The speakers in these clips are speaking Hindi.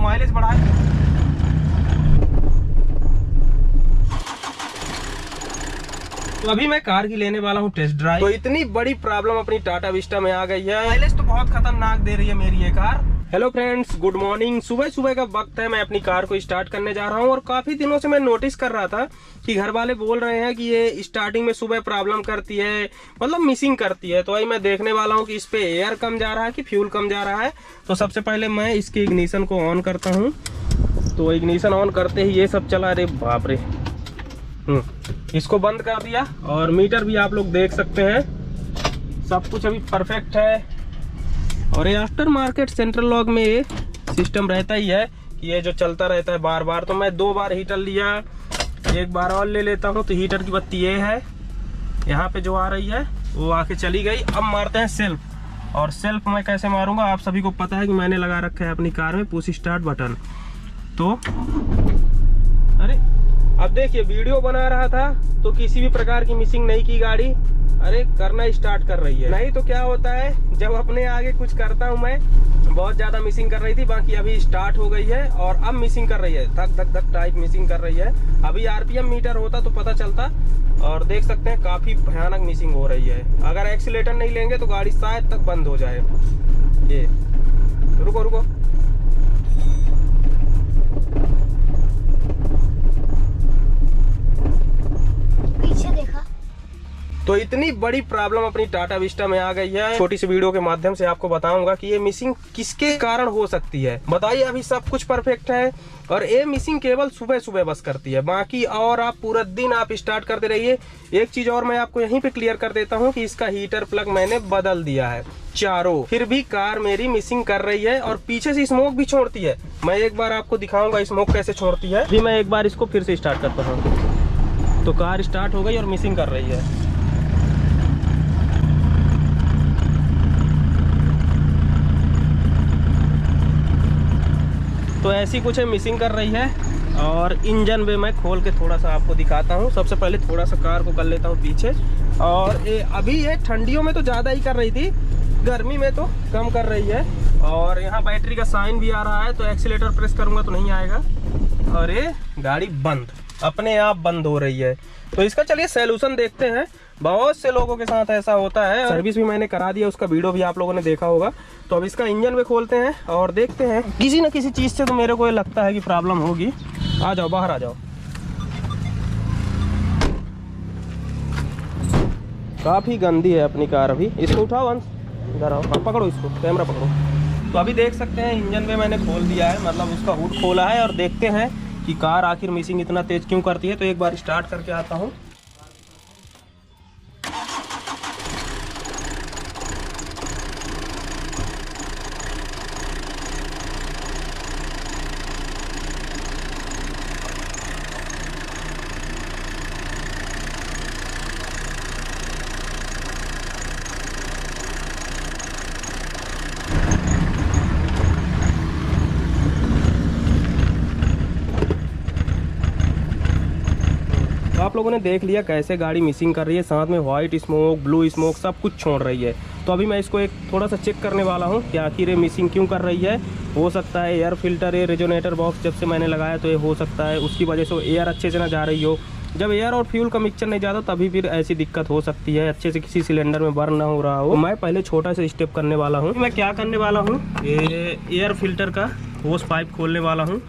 माइलेज बढ़ाए। तो अभी मैं कार की लेने वाला हूँ टेस्ट ड्राइव। तो इतनी बड़ी प्रॉब्लम अपनी टाटा विस्टा में आ गई है, माइलेज तो बहुत खतरनाक दे रही है मेरी ये car. Hello friends, good morning. सुबह सुबह का वक्त है, मैं अपनी कार को स्टार्ट करने जा रहा हूँ। और काफी दिनों से मैं नोटिस कर रहा था कि घर वाले बोल रहे हैं कि ये स्टार्टिंग में सुबह प्रॉब्लम करती है, मतलब मिसिंग करती है। तो वही मैं देखने वाला हूँ कि इस पे एयर कम जा रहा है कि फ्यूल कम जा रहा है। तो सबसे पहले मैं इसके इग्निशन को ऑन करता हूँ। तो इग्निशन ऑन करते ही ये सब चला। अरे बाप रे, इसको बंद कर दिया। और मीटर भी आप लोग देख सकते हैं, सब कुछ अभी परफेक्ट है। और ये आफ्टर मार्केट सेंट्रल लॉक में ये सिस्टम रहता ही है कि ये जो चलता रहता है बार बार। तो मैं 2 बार हीटर लिया, एक बार और ले लेता हूँ। तो हीटर की बत्ती ये है, यहाँ पे जो आ रही है वो आके चली गई। अब मारते हैं सेल्फ। और सेल्फ मैं कैसे मारूंगा, आप सभी को पता है कि मैंने लगा रखा है अपनी कार में पुश स्टार्ट बटन। तो अरे अब देखिए, वीडियो बना रहा था तो किसी भी प्रकार की मिसिंग नहीं की गाड़ी। अरे करना स्टार्ट कर रही है। नहीं तो क्या होता है, जब अपने आगे कुछ करता हूँ मैं, बहुत ज्यादा मिसिंग कर रही थी, बाकी अभी स्टार्ट हो गई है और अब मिसिंग कर रही है, धक धक धक टाइप मिसिंग कर रही है। अभी आरपीएम मीटर होता तो पता चलता। और देख सकते हैं काफी भयानक मिसिंग हो रही है। अगर एक्सीलेटर नहीं लेंगे तो गाड़ी शायद तक बंद हो जाए। ये रुको रुको, तो इतनी बड़ी प्रॉब्लम अपनी टाटा विस्टा में आ गई है। छोटी सी वीडियो के माध्यम से आपको बताऊंगा कि ये मिसिंग किसके कारण हो सकती है। बताइए, अभी सब कुछ परफेक्ट है और ये मिसिंग केवल सुबह सुबह बस करती है, बाकी और आप पूरा दिन आप स्टार्ट करते रहिए। एक चीज और मैं आपको यहीं पे क्लियर कर देता हूँ कि इसका हीटर प्लग मैंने बदल दिया है चारों, फिर भी कार मेरी मिसिंग कर रही है और पीछे से स्मोक भी छोड़ती है। मैं एक बार आपको दिखाऊंगा स्मोक कैसे छोड़ती है। फिर मैं एक बार इसको फिर से स्टार्ट करता हूँ। तो कार स्टार्ट हो गई और मिसिंग कर रही है। तो ऐसी कुछ है, मिसिंग कर रही है। और इंजन भी मैं खोल के थोड़ा सा आपको दिखाता हूँ। सबसे पहले थोड़ा सा कार को कर लेता हूँ पीछे। और अभी ये ठंडियों में तो ज़्यादा ही कर रही थी, गर्मी में तो कम कर रही है। और यहाँ बैटरी का साइन भी आ रहा है, तो एक्सीलेटर प्रेस करूँगा तो नहीं आएगा। और ये गाड़ी बंद, अपने आप बंद हो रही है। तो इसका चलिए सैल्यूशन देखते हैं। बहुत से लोगों के साथ ऐसा होता है। सर्विस भी मैंने करा दिया, उसका वीडियो भी आप लोगों ने देखा होगा। तो अब इसका इंजन भी खोलते हैं और देखते हैं। किसी न किसी चीज़ से तो मेरे को ये लगता है कि प्रॉब्लम होगी। आ जाओ, बाहर आ जाओ। काफ़ी गंदी है अपनी कार अभी। इसको उठाओ अंश, इधर आओ, हाँ पकड़ो इसको, कैमरा पकड़ो। तो अभी देख सकते हैं इंजन में मैंने खोल दिया है, मतलब उसका हुड खोला है। और देखते हैं कि कार आखिर मिसिंग इतना तेज क्यों करती है। तो एक बार स्टार्ट करके आता हूँ। आप लोगों ने देख लिया कैसे गाड़ी मिसिंग कर रही है, साथ में व्हाइट स्मोक, ब्लू स्मोक सब कुछ छोड़ रही है। तो अभी मैं इसको एक थोड़ा सा चेक करने वाला हूँ कि आखिर ये मिसिंग क्यों कर रही है। हो सकता है एयर फिल्टर, ये रेजोनेटर बॉक्स जब से मैंने लगाया तो ये हो सकता है उसकी वजह से एयर अच्छे से ना जा रही हो। जब एयर और फ्यूल का मिक्सचर नहीं जाता तभी फिर ऐसी दिक्कत हो सकती है, अच्छे से किसी सिलेंडर में बर्न ना हो रहा हो। मैं पहले छोटा सा स्टेप करने वाला हूँ। मैं क्या करने वाला हूँ, ये एयर फिल्टर का होस पाइप खोलने वाला हूँ।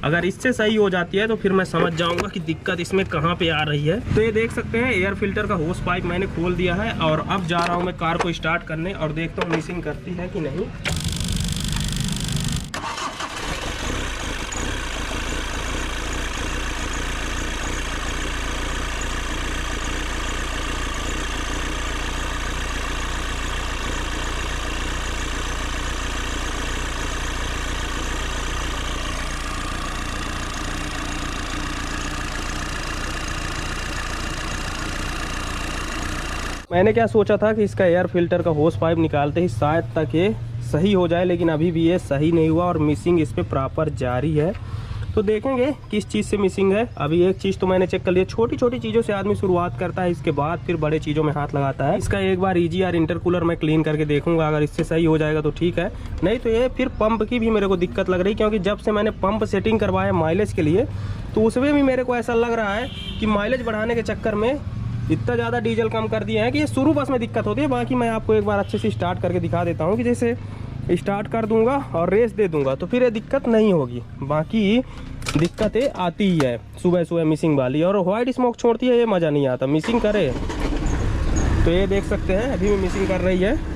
अगर इससे सही हो जाती है तो फिर मैं समझ जाऊंगा कि दिक्कत इसमें कहाँ पे आ रही है। तो ये देख सकते हैं एयर फिल्टर का होस पाइप मैंने खोल दिया है। और अब जा रहा हूँ मैं कार को स्टार्ट करने और देखता हूँ मिसिंग करती है कि नहीं। मैंने क्या सोचा था कि इसका एयर फिल्टर का होस पाइप निकालते ही शायद तक ये सही हो जाए, लेकिन अभी भी ये सही नहीं हुआ और मिसिंग इस पर प्रॉपर जारी है। तो देखेंगे किस चीज़ से मिसिंग है। अभी एक चीज़ तो मैंने चेक कर लिया, छोटी छोटी चीज़ों से आदमी शुरुआत करता है, इसके बाद फिर बड़े चीज़ों में हाथ लगाता है। इसका एक बार EGR इंटरकूलर मैं क्लीन करके देखूंगा, अगर इससे सही हो जाएगा तो ठीक है, नहीं तो ये फिर पंप की भी मेरे को दिक्कत लग रही, क्योंकि जब से मैंने पंप सेटिंग करवाया माइलेज के लिए तो उसमें भी मेरे को ऐसा लग रहा है कि माइलेज बढ़ाने के चक्कर में इतना ज़्यादा डीजल कम कर दिए हैं कि ये शुरू बस में दिक्कत होती है। बाकी मैं आपको एक बार अच्छे से स्टार्ट करके दिखा देता हूँ कि जैसे स्टार्ट कर दूंगा और रेस दे दूंगा तो फिर ये दिक्कत नहीं होगी। बाकी दिक्कतें आती ही है सुबह सुबह मिसिंग वाली, और वाइट स्मोक छोड़ती है, ये मज़ा नहीं आता। मिसिंग करे तो ये देख सकते हैं अभी भी मिसिंग कर रही है।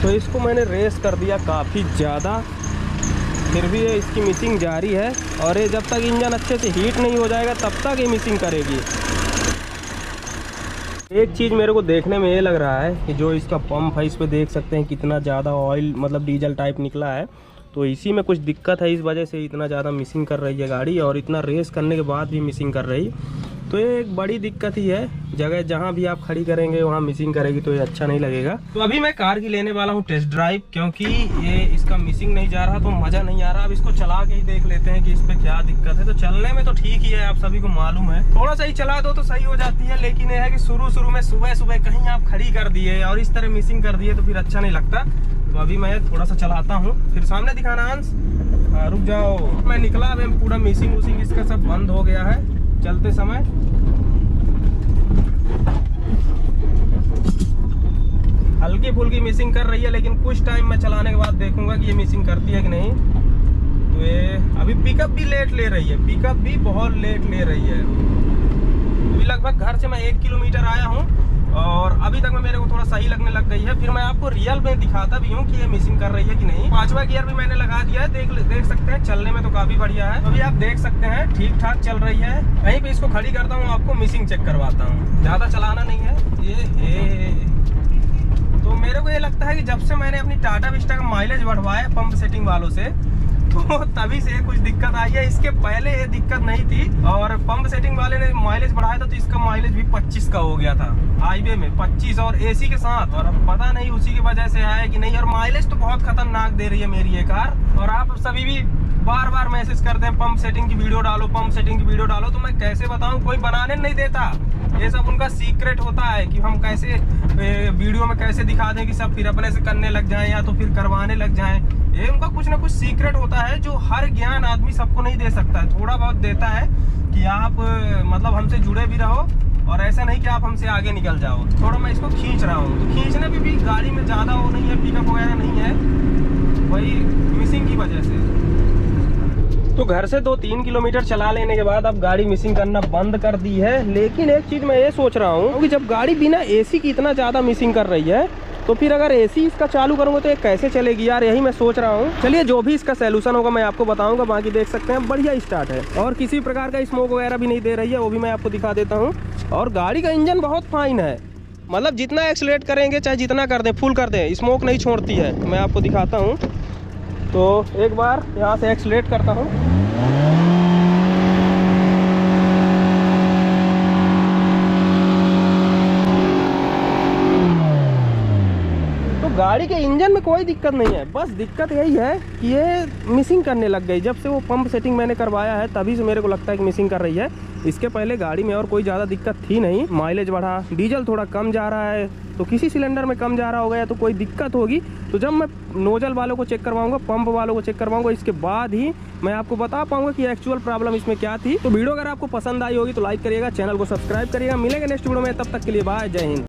तो इसको मैंने रेस कर दिया काफ़ी ज़्यादा, फिर भी ये इसकी मिसिंग जारी है, और ये जब तक इंजन अच्छे से हीट नहीं हो जाएगा तब तक ये मिसिंग करेगी। एक चीज़ मेरे को देखने में ये लग रहा है कि जो इसका पंप है इस पर देख सकते हैं कितना ज़्यादा ऑयल मतलब डीजल टाइप निकला है, तो इसी में कुछ दिक्कत है, इस वजह से इतना ज़्यादा मिसिंग कर रही है गाड़ी, और इतना रेस करने के बाद भी मिसिंग कर रही। तो ये एक बड़ी दिक्कत ही है, जगह जहाँ भी आप खड़ी करेंगे वहाँ मिसिंग करेगी तो ये अच्छा नहीं लगेगा। तो अभी मैं कार की लेने वाला हूँ टेस्ट ड्राइव, क्योंकि ये इसका मिसिंग नहीं जा रहा तो मज़ा नहीं आ रहा। अब इसको चला के ही देख लेते हैं कि इस पर क्या दिक्कत है। तो चलने में तो ठीक ही है, आप सभी को मालूम है, थोड़ा सा ही चला दो तो सही हो जाती है, लेकिन यह है कि शुरू में सुबह सुबह कहीं आप खड़ी कर दिए और इस तरह मिसिंग कर दिए तो फिर अच्छा नहीं लगता। तो अभी मैं थोड़ा सा चलाता हूँ, फिर सामने दिखाना अंश। रुक जाओ, मैं निकला, अब पूरा मिसिंग उसिंग इसका सब बंद हो गया है चलते समय। हल्की फुल्की मिसिंग कर रही है, लेकिन कुछ टाइम में चलाने के बाद देखूंगा कि ये मिसिंग करती है कि नहीं। तो ये अभी पिकअप भी लेट ले रही है, पिकअप भी बहुत लेट ले रही है। अभी लगभग घर से मैं 1 किलोमीटर आया हूँ और अभी तक में मेरे को थोड़ा सही लगने लग गई है। फिर मैं आपको रियल में दिखाता भी हूँ कि ये मिसिंग कर रही है कि नहीं। 5वां गियर भी मैंने लगा दिया है, देख सकते हैं, चलने में तो काफी बढ़िया है। अभी आप देख सकते हैं ठीक ठाक चल रही है। कहीं पे इसको खड़ी करता हूँ, आपको मिसिंग चेक करवाता हूँ, ज्यादा चलाना नहीं है ये। तो मेरे को ये लगता है कि जब से मैंने अपनी टाटा विस्टा का माइलेज बढ़वाया पंप सेटिंग वालों से, तो तभी से कुछ दिक्कत आई है। इसके पहले ये दिक्कत नहीं थी, और पंप सेटिंग वाले ने माइलेज बढ़ाया था तो इसका माइलेज भी 25 का हो गया था हाईवे में, 25 और एसी के साथ। और अब पता नहीं उसी की वजह से आया कि नहीं। और माइलेज तो बहुत खतरनाक दे रही है मेरी ये कार। और आप सभी भी बार बार मैसेज करते हैं पंप सेटिंग की वीडियो डालो, पंप सेटिंग की वीडियो डालो, तो मैं कैसे बताऊं, कोई बनाने नहीं देता। ये सब उनका सीक्रेट होता है कि हम कैसे वीडियो में कैसे दिखा दें कि सब फिर अपने से करने लग जाएं या तो फिर करवाने लग जाएं। ये उनका कुछ ना कुछ सीक्रेट होता है जो हर ज्ञान आदमी सबको नहीं दे सकता है, थोड़ा बहुत देता है कि आप मतलब हमसे जुड़े भी रहो, और ऐसा नहीं कि आप हमसे आगे निकल जाओ। थोड़ा मैं इसको खींच रहा हूँ, तो खींचने में भी गाड़ी में ज़्यादा वो नहीं है, पिकअप वगैरह नहीं है, वही मिसिंग की वजह से। तो घर से 2-3 किलोमीटर चला लेने के बाद अब गाड़ी मिसिंग करना बंद कर दी है। लेकिन एक चीज़ मैं ये सोच रहा हूँ कि जब गाड़ी बिना एसी की इतना ज़्यादा मिसिंग कर रही है, तो फिर अगर एसी इसका चालू करूँगा तो ये कैसे चलेगी यार, यही मैं सोच रहा हूँ। चलिए जो भी इसका सैल्यूशन होगा मैं आपको बताऊँगा। बाकी देख सकते हैं बढ़िया स्टार्ट है, और किसी प्रकार का स्मोक वगैरह भी नहीं दे रही है, वो भी मैं आपको दिखा देता हूँ। और गाड़ी का इंजन बहुत फाइन है, मतलब जितना एक्सलेट करेंगे चाहे जितना कर दें, फुल कर दें, स्मोक नहीं छोड़ती है। मैं आपको दिखाता हूँ, तो एक बार यहाँ से एक्सलेट करता हूँ। गाड़ी के इंजन में कोई दिक्कत नहीं है, बस दिक्कत यही है कि ये मिसिंग करने लग गई। जब से वो पंप सेटिंग मैंने करवाया है तभी से मेरे को लगता है कि मिसिंग कर रही है। इसके पहले गाड़ी में और कोई ज़्यादा दिक्कत थी नहीं। माइलेज बढ़ा, डीजल थोड़ा कम जा रहा है, तो किसी सिलेंडर में कम जा रहा होगा या तो कोई दिक्कत होगी। तो जब मैं नोजल वालों को चेक करवाऊंगा, पंप वालों को चेक करवाऊंगा, इसके बाद ही मैं आपको बता पाऊंगा कि एक्चुअल प्रॉब्लम इसमें क्या थी। तो वीडियो अगर आपको पसंद आई होगी तो लाइक करिएगा, चैनल को सब्सक्राइब करिएगा। मिलेंगे नेक्स्ट वीडियो में, तब तक के लिए बाय, जय हिंद।